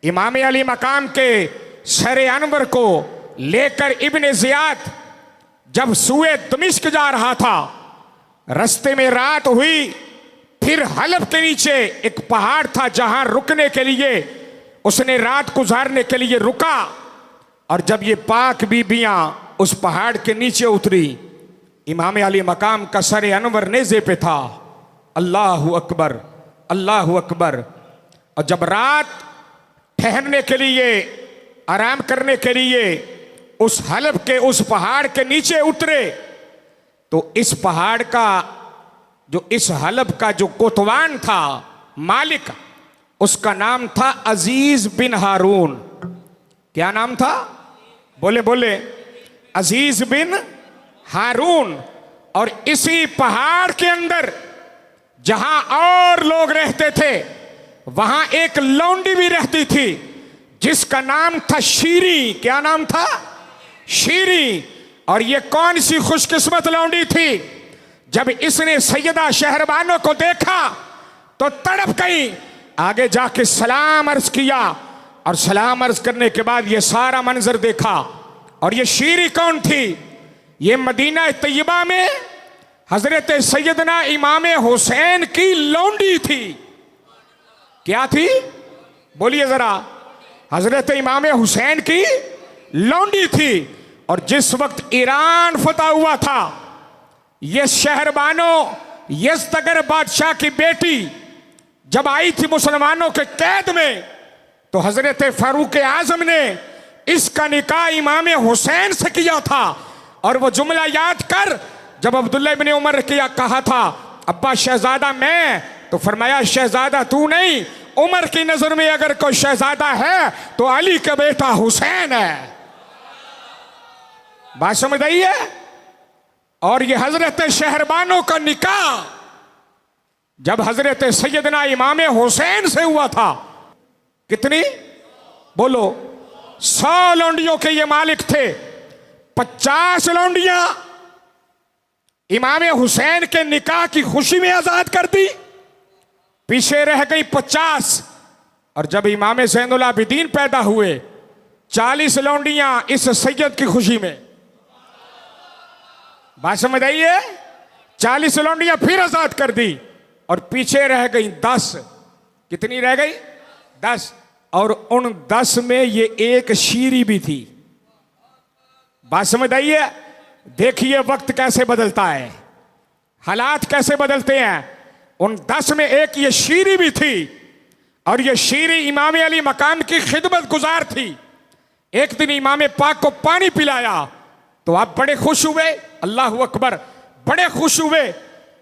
इमाम अली मकाम के शरे अनवर को लेकर इब्ने ज़ियाद जब सूए दमिश्क जा रहा था, रास्ते में रात हुई। फिर हलफ के नीचे एक पहाड़ था जहां रुकने के लिए उसने रात गुजारने के लिए रुका। और जब ये पाक बीबियां उस पहाड़ के नीचे उतरी, इमाम अली मकाम का सर अनवर नेज़े पे था। अल्लाहु अकबर, अल्लाहु अकबर। और जब रात ठहरने के लिए, आराम करने के लिए उस हलफ के उस पहाड़ के नीचे उतरे, तो इस पहाड़ का इस हलफ का जो कोतवान था, मालिक, उसका नाम था अजीज बिन हारून। क्या नाम था? बोले बोले, अजीज बिन हारून। और इसी पहाड़ के अंदर जहां और लोग रहते थे, वहां एक लौंडी भी रहती थी जिसका नाम था शीरी। क्या नाम था? शीरी। और ये कौन सी खुशकिस्मत लौंडी थी, जब इसने सैयदा शहरबानो को देखा तो तड़प गई। आगे जाके सलाम अर्ज किया और सलाम अर्ज करने के बाद ये सारा मंजर देखा। और ये शीरी कौन थी? ये मदीना तैयबा में हजरत सैयदना इमाम हुसैन की लौंडी थी। क्या थी? बोलिए जरा। हजरत इमाम हुसैन की लौंडी थी। और जिस वक्त ईरान फतह हुआ था, ये शहरबानो यज़दगर बादशाह की बेटी जब आई थी मुसलमानों के कैद में, तो हजरत फारूक आजम ने इसका निकाह इमाम हुसैन से किया था। और वो जुमला याद कर, जब अब्दुल्ला इब्ने उमर किया कहा था अब्बा शहजादा मैं, तो फरमाया शहजादा तू नहीं, उमर की नजर में अगर कोई शहजादा है तो अली का बेटा हुसैन है। बात समझ आई है? और ये हजरत शहरबानो का निकाह जब हजरत सैयदना इमाम हुसैन से हुआ था, कितनी? बोलो। 100 लौंडियों के ये मालिक थे। 50 लौंडियां इमाम हुसैन के निकाह की खुशी में आजाद कर दी, पीछे रह गई 50। और जब इमाम ज़ैनुल आबिदीन पैदा हुए, 40 लौंडियां इस सैयद की खुशी में। बात समझ आई है? 40 लौंडियां फिर आजाद कर दी और पीछे रह गई 10। कितनी रह गई? 10। और उन 10 में ये एक शीरी भी थी। बात समझ आई है? देखिए वक्त कैसे बदलता है, हालात कैसे बदलते हैं। उन 10 में एक ये शीरी भी थी। और ये शीरी इमाम अली मकाम की खिदमत गुजार थी। एक दिन इमाम पाक को पानी पिलाया तो आप बड़े खुश हुए। अल्लाहु अकबर, बड़े खुश हुए।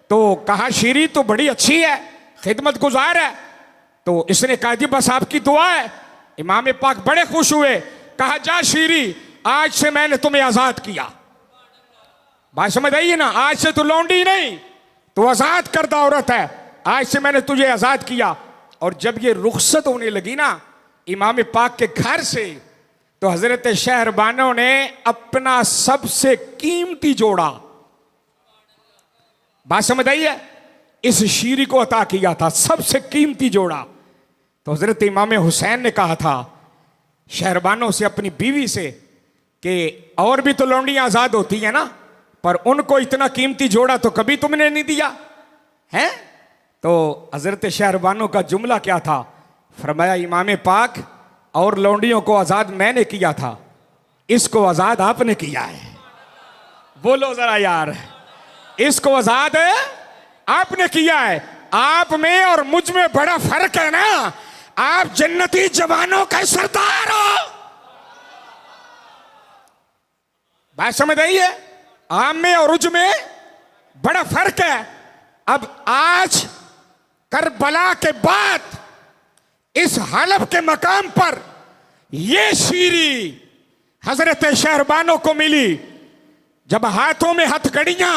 तो कहा शीरी तो बड़ी अच्छी है, खिदमत गुजार है। तो इसने कहा जी बस आपकी दुआ है। इमाम पाक बड़े खुश हुए। कहा जा शीरी, आज से मैंने तुम्हें आजाद किया। बात समझ आई है ना? आज से तो लौंडी नहीं, तो आजाद करदा औरत है। आज से मैंने तुझे आजाद किया। और जब ये रुखसत होने लगी ना इमाम पाक के घर से, तो हजरत शहरबानो ने अपना सबसे कीमती जोड़ा, बात समझ आई है, इस शीरी को अता किया था, सबसे कीमती जोड़ा। तो हजरत इमाम हुसैन ने कहा था शहरबानो से, अपनी बीवी से, कि और भी तो लौंडियां आजाद होती है ना, पर उनको इतना कीमती जोड़ा तो कभी तुमने नहीं दिया है। तो हजरत शहरबानो का जुमला क्या था? फरमाया इमाम पाक, और लौंडियों को आजाद मैंने किया था, इसको आजाद आपने किया है। बोलो जरा यार, इसको आजाद आपने किया है। आप में और मुझ में बड़ा फर्क है ना। आप जन्नती जवानों का सरदार हो। बात समझ आई है? आप में और उज में बड़ा फर्क है। अब आज करबला के बाद इस हलफ के मकाम पर यह शीरी हजरत शहरबानो को मिली। जब हाथों में हथकड़ियां,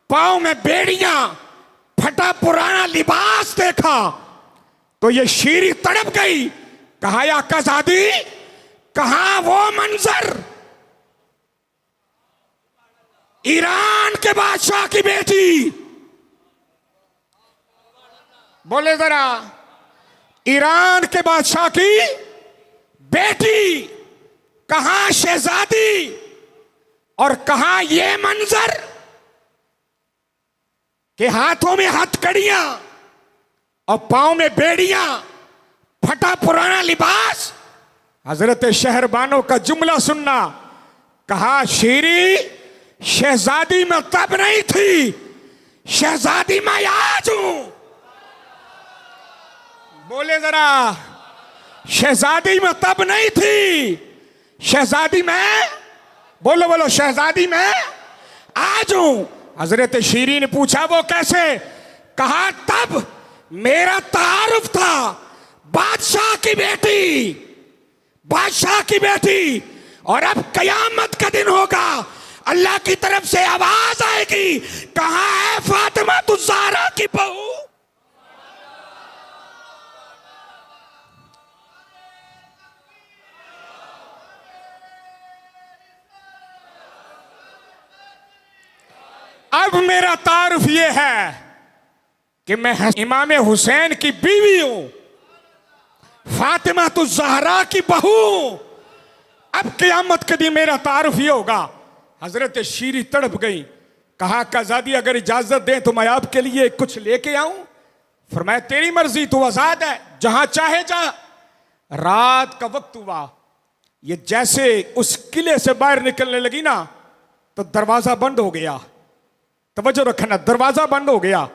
पांव में बेड़ियां, फटा पुराना लिबास देखा, तो ये शीरी तड़प गई। कहा या कज़ादी, कहां वो मंजर, ईरान के बादशाह की बेटी। बोले जरा, ईरान के बादशाह की बेटी, कहां शहजादी और कहां ये मंजर के हाथों में हथकड़ियां और पांव में बेड़ियां, फटा पुराना लिबास। हजरत शहरबानो का जुमला सुनना, कहा शीरी शहजादी मैं तब नहीं थी, शहजादी मैं आज हूं। बोले जरा, शहजादी मैं तब नहीं थी, शहजादी मैं, बोलो बोलो, शहजादी मैं आज हूं। हजरत शीरी ने पूछा वो कैसे? कहा तब मेरा तारुफ था बादशाह की बेटी, बादशाह की बेटी, और अब कयामत का दिन होगा, अल्लाह की तरफ से आवाज आएगी, कहां है फातिमा तु ज़हरा की बहू। अब मेरा तारुफ यह है कि मैं इमाम हुसैन की बीवी हूं, फातिमा तु ज़हरा की बहू। अब क़यामत के दिन मेरा तारुफ ये होगा। हजरत शीरी तड़प गई, कहा काज़ादी अगर इजाजत दें तो मैं आपके लिए कुछ लेके आऊं। फरमाया तेरी मर्जी, तू आजाद है, जहां चाहे जा। रात का वक्त हुआ, ये जैसे उस किले से बाहर निकलने लगी ना तो दरवाजा बंद हो गया। तवज्जो रखना, दरवाजा बंद हो गया।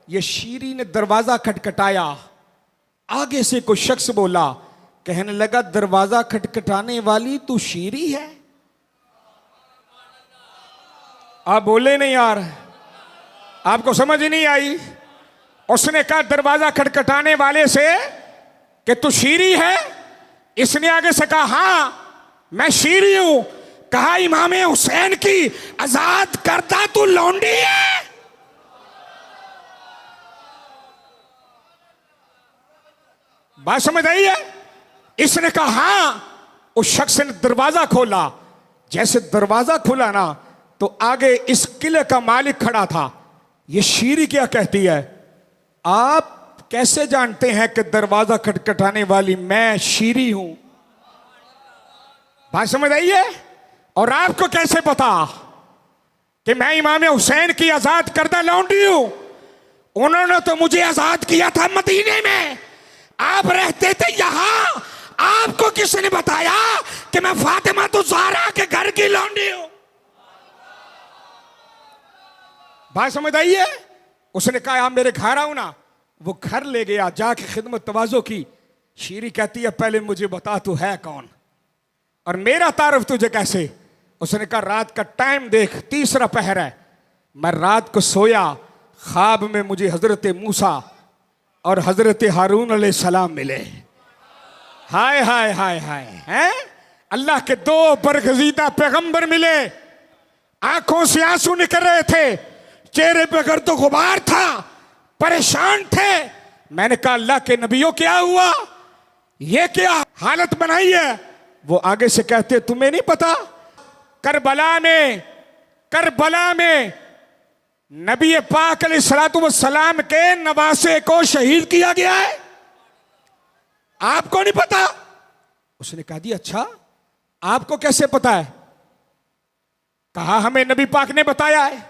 ये शीरी ने दरवाजा खटखटाया, आगे से कोई शख्स बोला, कहने लगा दरवाजा खटखटाने वाली तू शीरी है? आप बोले नहीं यार, आपको समझ ही नहीं आई। उसने कहा दरवाजा खटखटाने वाले से कि तू शीरी है? इसने आगे से कहा हां मैं शीरी हूं। कहा इमाम हुसैन की आजाद करता तू लौंडी है? बात समझ आई है? इसने कहा हां। उस शख्स ने दरवाजा खोला, जैसे दरवाजा खुला ना तो आगे इस किले का मालिक खड़ा था। ये शीरी क्या कहती है, आप कैसे जानते हैं कि दरवाजा खटखटाने वाली मैं शीरी हूं? बात समझ आई है? और आपको कैसे पता कि मैं इमाम हुसैन की आजाद करदा लौंडी हूं? उन्होंने तो मुझे आजाद किया था मदीने में, आप रहते थे यहां। आपको किसने बताया कि मैं फातिमा तु ज़हरा के घर की लौंडी हूं? बात समझ आई है? उसने कहा आप मेरे घर आओ ना। वो घर ले गया, जाके खिदमत तवाज़ो की। शीरी कहती है पहले मुझे बता तू है कौन और मेरा तारुफ तुझे कैसे? उसने कहा रात का टाइम देख, तीसरा पहर है। मैं रात को सोया, ख्वाब में मुझे हजरत मूसा और हजरत हारून अलैहिस्सलाम मिले। हाय हाय हाय हाय, हैं? अल्लाह के दो बरगजीदा पैगंबर मिले। आंखों से आंसू निकल रहे थे, चेहरे पे गर्द गुबार था, परेशान थे। मैंने कहा अल्लाह के नबियों क्या हुआ, ये क्या हालत बनाई है? वो आगे से कहते तुम्हें नहीं पता, करबला में नबी पाक अलैहिस्सलातु वस्सलाम के नवासे को शहीद किया गया है, आपको नहीं पता? उसने कहा जी अच्छा, आपको कैसे पता है? कहा हमें नबी पाक ने बताया है।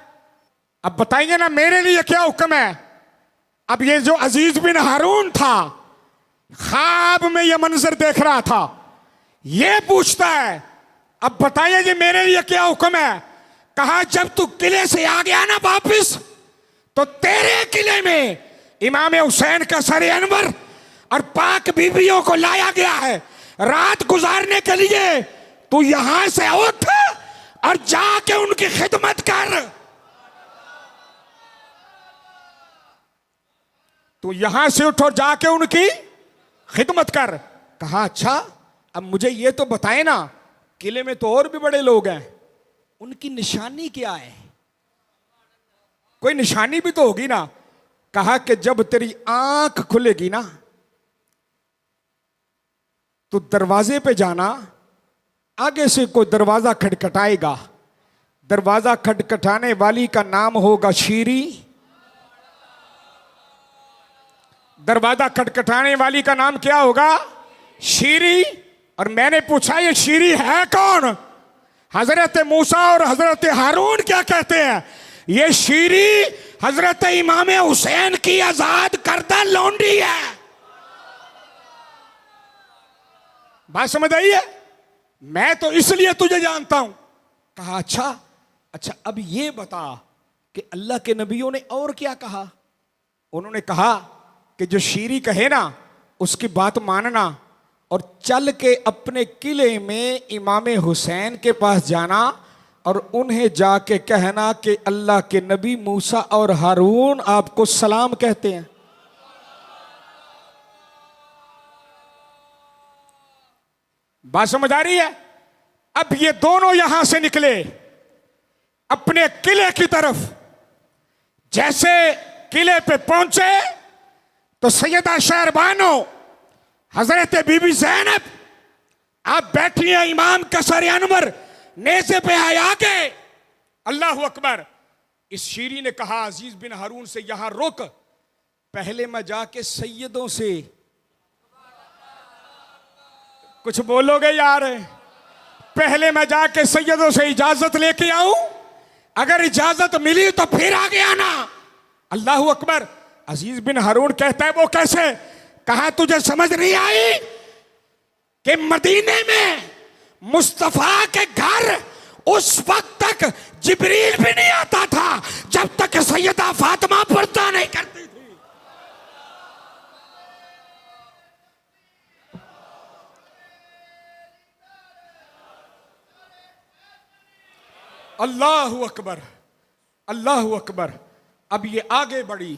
अब बताइए ना मेरे लिए क्या हुक्म है? अब ये जो अजीज बिन हारून था, ख्वाब में ये मंजर देख रहा था, ये पूछता है अब बताइए जी मेरे लिए क्या हुक्म है? कहा जब तू किले से आ गया ना वापिस, तो तेरे किले में इमाम हुसैन का सर अनवर और पाक बीबियों को लाया गया है रात गुजारने के लिए। तू यहां से उठ और जाके उनकी खिदमत कर। तू यहां से उठ और जाके उनकी खिदमत कर। कहा अच्छा, अब मुझे ये तो बताए ना, किले में तो और भी बड़े लोग हैं, उनकी निशानी क्या है? कोई निशानी भी तो होगी ना। कहा कि जब तेरी आंख खुलेगी ना तो दरवाजे पे जाना, आगे से कोई दरवाजा खटखटाएगा, दरवाजा खटखटाने वाली का नाम होगा शीरी, दरवाजा खटखटाने वाली का नाम क्या होगा? शीरी। और मैंने पूछा ये शीरी है कौन? हजरत मूसा और हजरत हारून क्या कहते हैं? ये शीरी हजरत इमाम हुसैन की आजाद करदा लौंडी है। बात समझ आई है? मैं तो इसलिए तुझे जानता हूं। कहा अच्छा अब ये बता कि अल्लाह के नबियों ने और क्या कहा? उन्होंने कहा कि जो शीरी कहे ना उसकी बात मानना और चल के अपने किले में इमाम हुसैन के पास जाना और उन्हें जाके कहना कि अल्लाह के नबी मूसा और हारून आपको सलाम कहते हैं। बात समझ आ रही है? अब ये दोनों यहां से निकले अपने किले की तरफ। जैसे किले पे पहुंचे तो सैयदा शहरबानो हजरत बीबी ज़ैनब आप बैठी हैं, इमाम कसर अनवर नेज़े पे है आगे। अल्लाह अकबर। इस शीरी ने कहा अजीज बिन हारून से यहां रुक, पहले मैं जाके सैयदों से कुछ बोलोगे यार? पहले मैं जाके सैयदों से इजाजत लेके आऊं, अगर इजाजत मिली तो फिर आगे आना। अल्लाह अकबर। अजीज बिन हारून कहता है वो कैसे? कहा तुझे समझ नहीं आई कि मदीने में मुस्तफा के घर उस वक्त तक जिब्रील भी नहीं आता था जब तक सैयदा फातिमा पर्दा नहीं करती थी। अल्लाह अकबर, अल्लाह अकबर। अब ये आगे बढ़ी,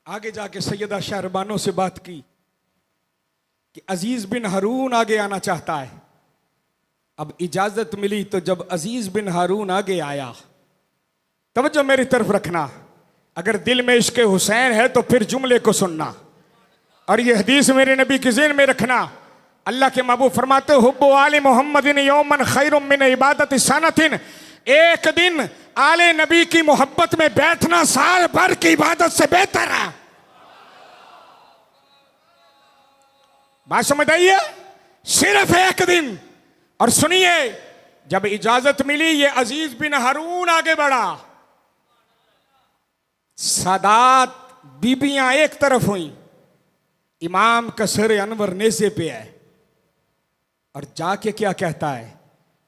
आगे जाके सैयदा शहरबानो से बात की कि अजीज बिन हारून आगे आना चाहता है। अब इजाजत मिली तो जब अजीज बिन हारून आगे आया, तवज्जो मेरी तरफ रखना, अगर दिल में इश्क हुसैन है तो फिर जुमले को सुनना और ये हदीस मेरे नबी की ज़हन में रखना। अल्लाह के महबूब फरमाते हुब्बु आले मोहम्मदिन यौमन खैरुम मिन इबादत सनतिन। एक दिन आले नबी की मोहब्बत में बैठना साल भर की इबादत से बेहतर है। बात समझ आई है? सिर्फ एक दिन। और सुनिए, जब इजाजत मिली ये अजीज बिन हारून आगे बढ़ा, सादात बीबियां एक तरफ हुई, इमाम कसर अनवर नेज़े पे है और जाके क्या कहता है?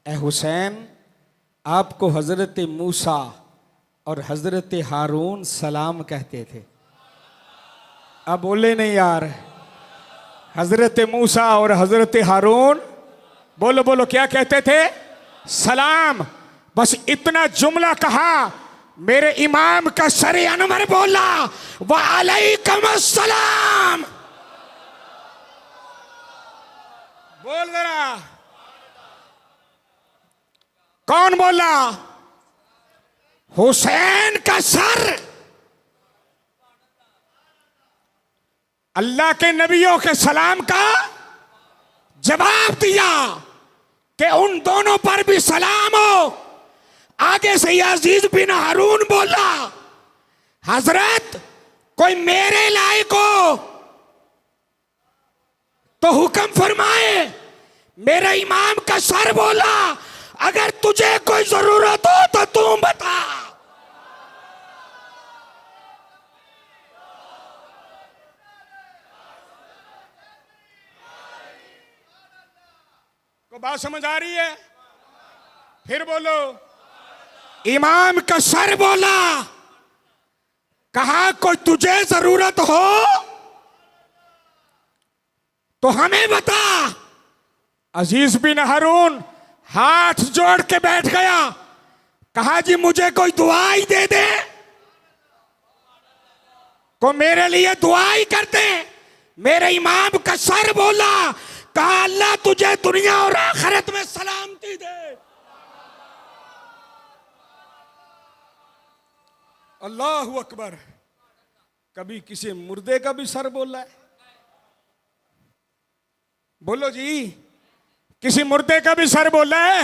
ए हुसैन, आपको हजरत मूसा और हजरत हारून सलाम कहते थे। अब बोले नहीं यार, हजरत मूसा और हजरत हारून बोलो बोलो क्या कहते थे? सलाम। बस इतना जुमला कहा, मेरे इमाम का सर अनवर बोला व अलैकुम अस्सलाम। बोल जरा, कौन बोला? हुसैन का सर। अल्लाह के नबियों के सलाम का जवाब दिया कि उन दोनों पर भी सलाम हो। आगे से अजीज बिन हारून बोला, हजरत कोई मेरे लायक हो तो हुक्म फरमाए। मेरा इमाम का सर बोला, अगर तुझे कोई जरूरत हो तो तू बता। को बात समझ आ रही है? फिर बोलो। इमाम का सर बोला, कहा कोई तुझे जरूरत हो तो हमें बता। अजीज बिन हारून हाथ जोड़ के बैठ गया, कहा जी मुझे कोई दुआ ही दे दे, को मेरे लिए दुआ ही करते। मेरे इमाम का सर बोला, कहा अल्लाह तुझे दुनिया और आखिरत में सलामती दे। अल्लाह अकबर। कभी किसी मुर्दे का भी सर बोला है? बोलो जी, किसी मुर्दे का भी सर बोला है?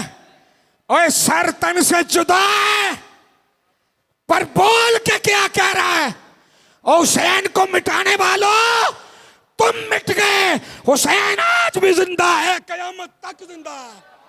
ओए सर तन से जुदा है, पर बोल के क्या कह रहा है? ओ हुसैन को मिटाने वालों, तुम मिट गए, हुसैन आज भी जिंदा है, कयामत क़यामत तक जिंदा है।